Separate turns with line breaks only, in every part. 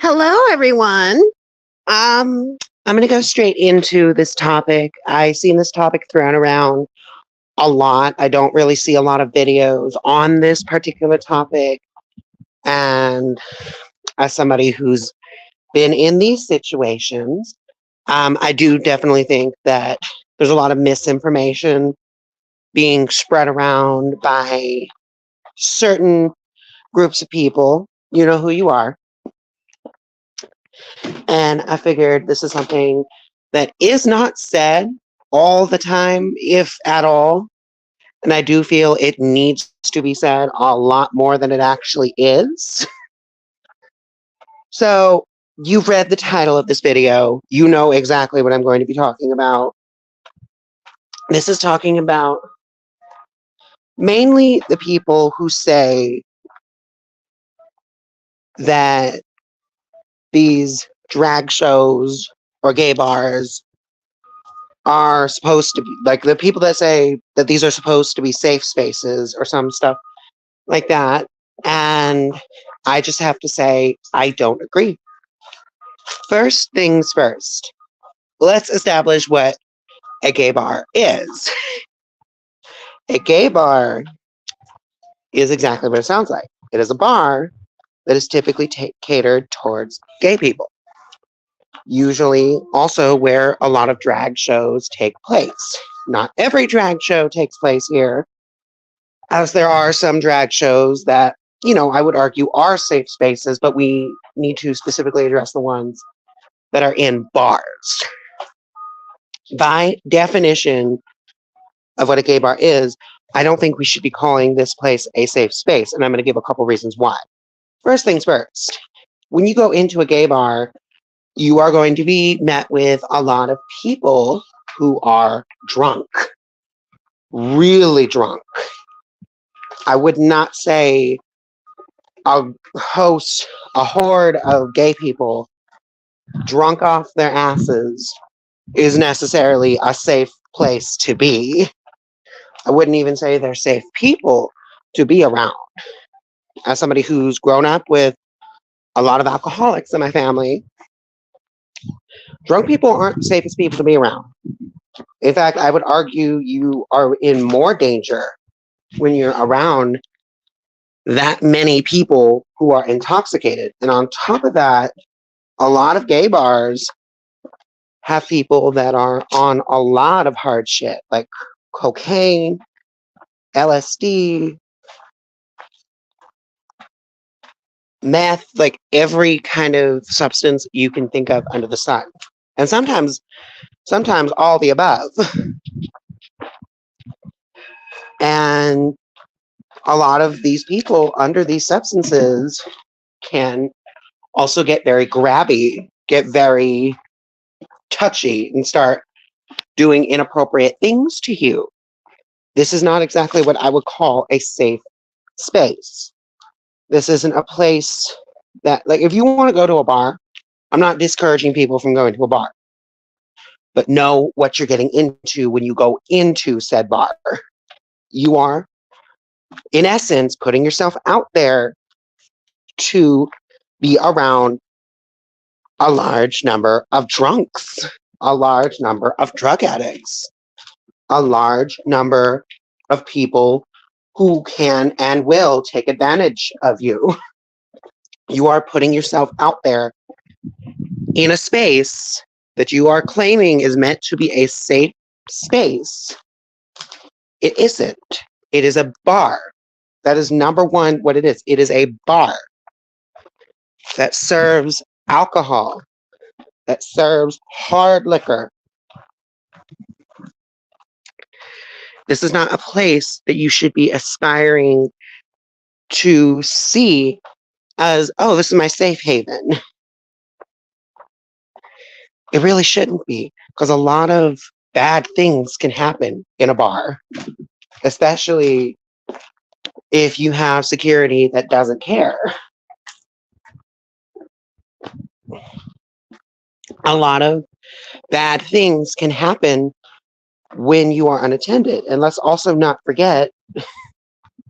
Hello, everyone. I'm going to go straight into this topic. I've seen this topic thrown around a lot. I don't really see a lot of videos on this particular topic. And as somebody who's been in these situations, I do definitely think that there's a lot of misinformation being spread around by certain groups of people. You know who you are. And I figured this is something that is not said all the time, if at all. And I do feel it needs to be said a lot more than it actually is. So, you've read the title of this video. You know exactly what I'm going to be talking about. This is talking about mainly the people who say that these drag shows or gay bars are supposed to be like the people that say that these are supposed to be safe spaces or some stuff like that. And I just have to say, I don't agree. First things first, let's establish what a gay bar is. A gay bar is exactly what it sounds like. It is a bar that is typically catered towards gay people. Usually also where a lot of drag shows take place. Not every drag show takes place here, as there are some drag shows that, I would argue are safe spaces, but we need to specifically address the ones that are in bars. By definition of what a gay bar is, I don't think we should be calling this place a safe space, and I'm going to give a couple reasons why. First things first, when you go into a gay bar, you are going to be met with a lot of people who are drunk, really drunk. I would not say a horde of gay people drunk off their asses is necessarily a safe place to be. I wouldn't even say they're safe people to be around. As somebody who's grown up with a lot of alcoholics in my family, drunk people aren't the safest people to be around. In fact, I would argue you are in more danger when you're around that many people who are intoxicated. And on top of that, a lot of gay bars have people that are on a lot of hard shit, like cocaine, LSD, meth, like every kind of substance you can think of under the sun. And sometimes all the above. And a lot of these people under these substances can also get very grabby, get very touchy, and start doing inappropriate things to you. This is not exactly what I would call a safe space. This isn't a place that, like, if you want to go to a bar, I'm not discouraging people from going to a bar. But know what you're getting into when you go into said bar. You are, in essence, putting yourself out there to be around a large number of drunks, a large number of drug addicts, a large number of people who can and will take advantage of you. You are putting yourself out there in a space that you are claiming is meant to be a safe space. It isn't. It is a bar. That is number one what it is. It is a bar that serves alcohol, that serves hard liquor. This is not a place that you should be aspiring to see as, oh, this is my safe haven. It really shouldn't be, because a lot of bad things can happen in a bar, especially if you have security that doesn't care. A lot of bad things can happen when you are unattended. And let's also not forget,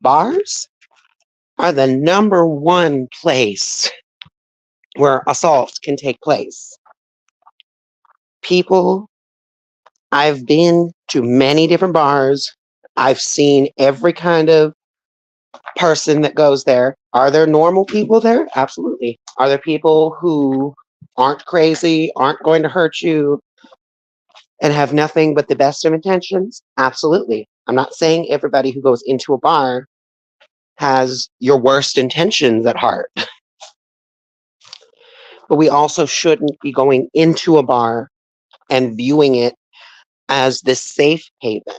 bars are the number one place where assault can take place. People, I've been to many different bars. I've seen every kind of person that goes there. Are there normal people there? Absolutely. Are there people who aren't crazy, aren't going to hurt you, and have nothing but the best of intentions? Absolutely. I'm not saying everybody who goes into a bar has your worst intentions at heart, but we also shouldn't be going into a bar and viewing it as this safe haven,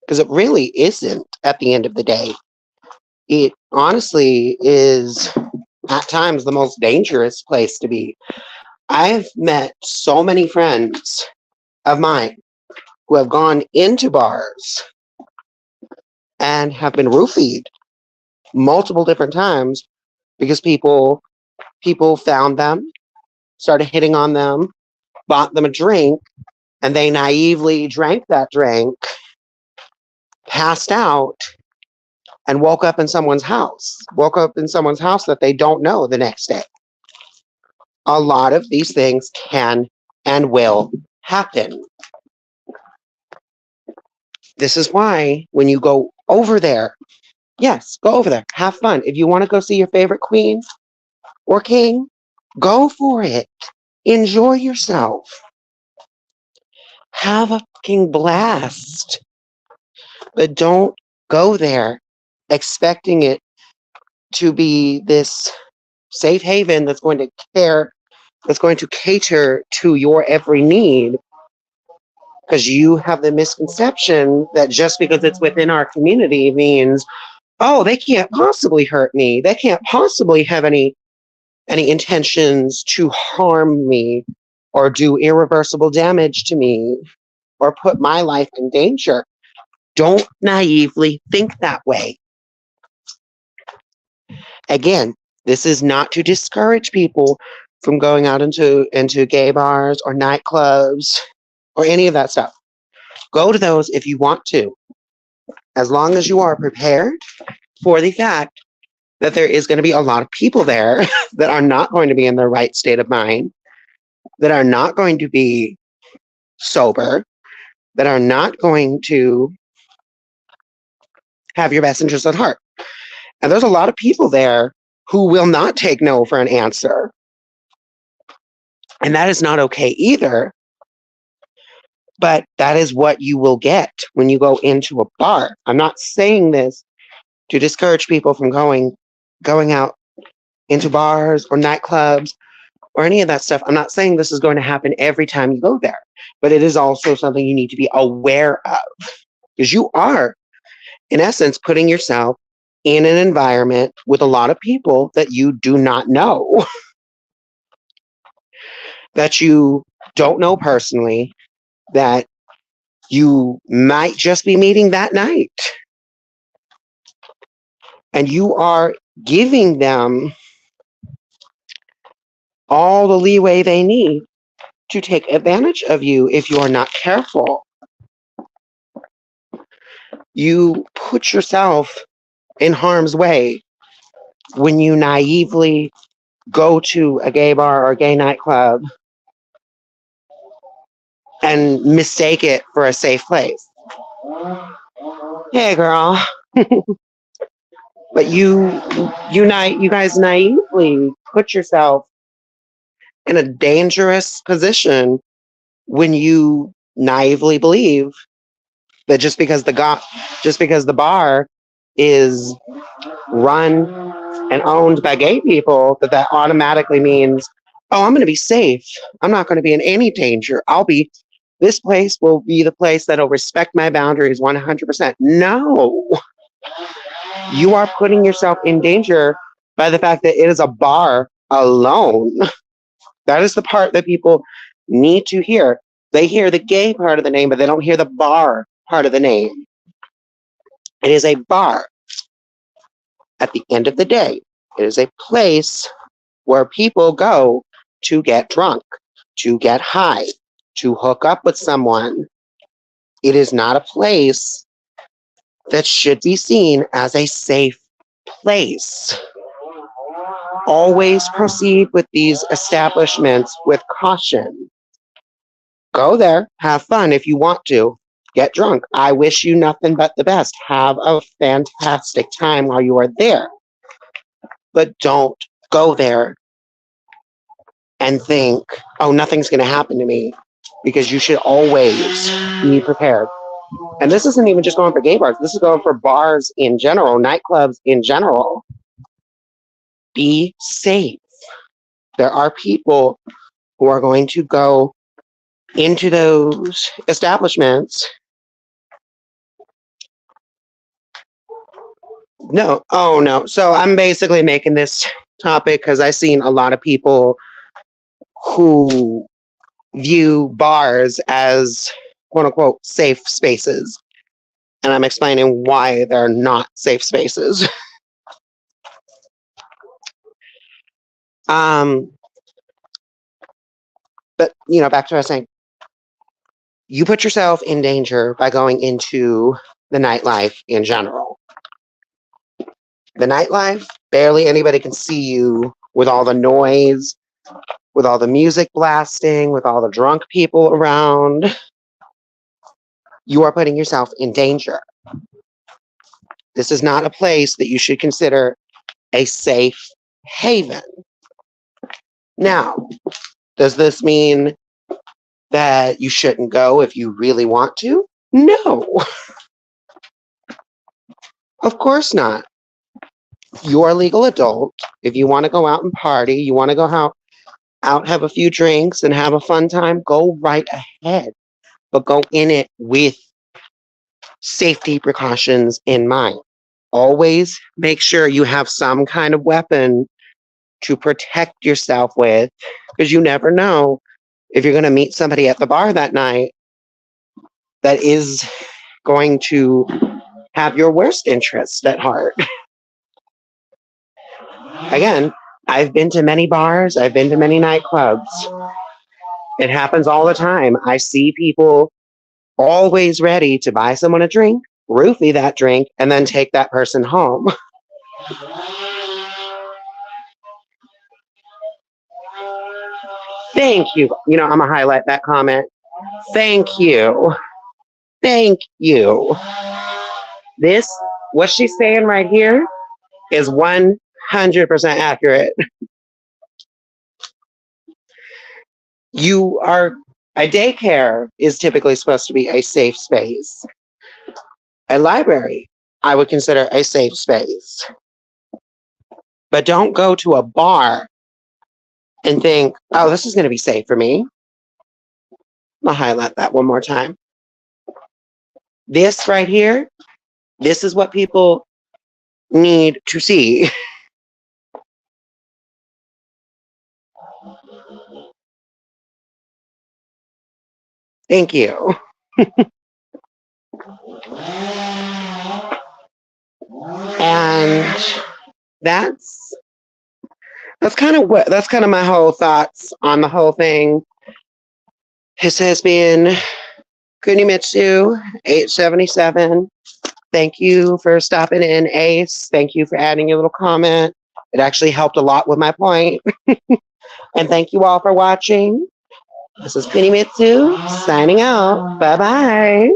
because it really isn't at the end of the day. It honestly is at times the most dangerous place to be. I've met so many friends of mine who have gone into bars and have been roofied multiple different times because people found them, started hitting on them, bought them a drink, and they naively drank that drink, passed out, and woke up in someone's house. Woke up in someone's house that they don't know the next day. A lot of these things can and will happen. This is why when you go over there, yes, go over there, have fun. If you want to go see your favorite queen or king, go for it. Enjoy yourself. Have a fucking blast. But don't go there expecting it to be this safe haven that's going to cater to your every need, because you have the misconception that just because it's within our community means, oh, they can't possibly hurt me. They can't possibly have any intentions to harm me or do irreversible damage to me or put my life in danger. Don't naively think that way. Again, this is not to discourage people from going out into gay bars or nightclubs or any of that stuff. Go to those if you want to, as long as you are prepared for the fact that there is going to be a lot of people there that are not going to be in their right state of mind, that are not going to be sober, that are not going to have your best interests at heart. And there's a lot of people there who will not take no for an answer. And that is not okay either. But that is what you will get when you go into a bar. I'm not saying this to discourage people from going out into bars or nightclubs or any of that stuff. I'm not saying this is going to happen every time you go there, but it is also something you need to be aware of, because you are, in essence, putting yourself in an environment with a lot of people that you do not know, that you don't know personally, that you might just be meeting that night. And you are giving them all the leeway they need to take advantage of you if you are not careful. You put yourself in harm's way when you naively go to a gay bar or a gay nightclub and mistake it for a safe place. Hey, girl. But you guys naively put yourself in a dangerous position when you naively believe that just because the bar is run and owned by gay people, that automatically means, oh, I'm going to be safe. I'm not going to be in any danger. This place will be the place that'll respect my boundaries 100%. No, you are putting yourself in danger by the fact that it is a bar alone. That is the part that people need to hear. They hear the gay part of the name, but they don't hear the bar part of the name. It is a bar. At the end of the day, it is a place where people go to get drunk, to get high, to hook up with someone. It is not a place that should be seen as a safe place. Always proceed with these establishments with caution. Go there, have fun if you want to. Get drunk. I wish you nothing but the best. Have a fantastic time while you are there. But don't go there and think, oh, nothing's going to happen to me, because you should always be prepared. And this isn't even just going for gay bars. This is going for bars in general, nightclubs in general. Be safe. There are people who are going to go into those establishments. No, oh no. So I'm basically making this topic because I've seen a lot of people who view bars as quote unquote safe spaces. And I'm explaining why they're not safe spaces. But back to what I was saying. You put yourself in danger by going into the nightlife in general. The nightlife, barely anybody can see you with all the noise, with all the music blasting, with all the drunk people around. You are putting yourself in danger. This is not a place that you should consider a safe haven. Now, does this mean that you shouldn't go if you really want to? No. Of course not. You're a legal adult. If you want to go out and party, you want to go out, have a few drinks and have a fun time, go right ahead. But go in it with safety precautions in mind. Always make sure you have some kind of weapon to protect yourself with, because you never know if you're going to meet somebody at the bar that night that is going to have your worst interest at heart. Again, I've been to many bars, I've been to many nightclubs. It happens all the time. I see people always ready to buy someone a drink, roofie that drink, and then take that person home. Thank you. I'm going to highlight that comment. Thank you. Thank you. What she's saying right here is 100% accurate. A daycare is typically supposed to be a safe space. A library, I would consider a safe space. But don't go to a bar and think, oh, this is going to be safe for me. I'm going to highlight that one more time. This right here, this is what people need to see. Thank you. And that's kind of my whole thoughts on the whole thing. This has been Kunimitsu 877. Thank you for stopping in, Ace. Thank you for adding your little comment. It actually helped a lot with my point. And thank you all for watching. This is Kunimitsu signing out. Bye-bye.